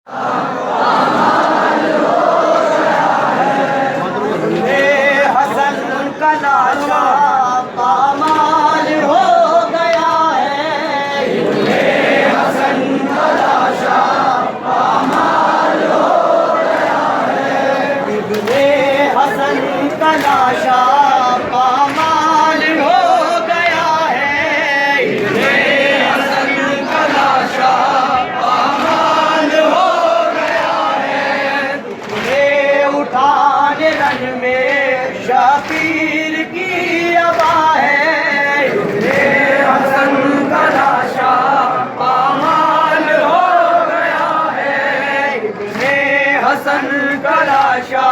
हसन का लाशा पामाल हो गया है। हसन का लाशा पामाल हो गया है। इब्ने हसन का लाशा पामाल हो गया है। इब्ने हसन का लाशा पामाल हो गया है। टुकड़े उठाने रन में शबीर की अबा है। इब्ने हसन का लाशा पामाल हो गया है। इब्ने हसन का लाशा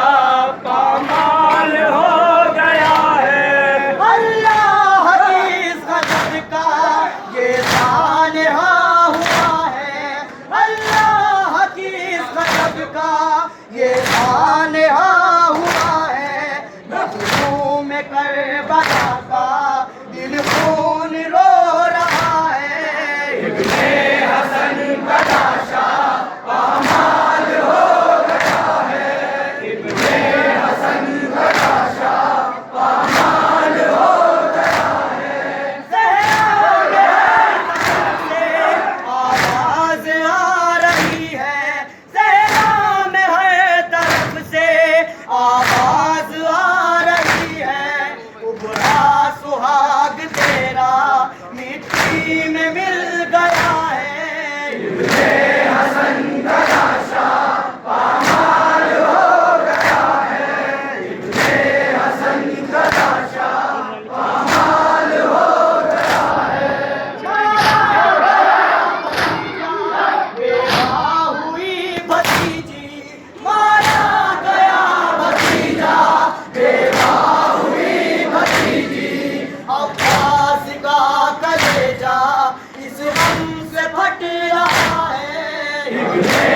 पामाल हो गया है। अल्लाह की इस गजब का ये सानहा हुआ है। अल्लाह की इस गजब का ये सानहा हुआ है। मजलूम करबला का दिल खून रो रहा है। इब्ने हसन का लाशा पामाल हो गया है। इब्ने हसन का लाशा पामाल हो गया है। ज़हरा में आवाज़ आ रही है। ज़हरा में हर तरफ से आवाज़ आ रही है। उभरा सुहाग तेरा मिट्टी में मिल गया है। इब्ने हसन का लाशा पामाल हो गया है। इब्ने हसन का लाशा पामाल हो गया है। बेवा हुई भतीजी, मारा गया भतीजा। बेवा हुई भतीजी, अब्बास का कलेजा इस गम से फट रहा है। इब्ने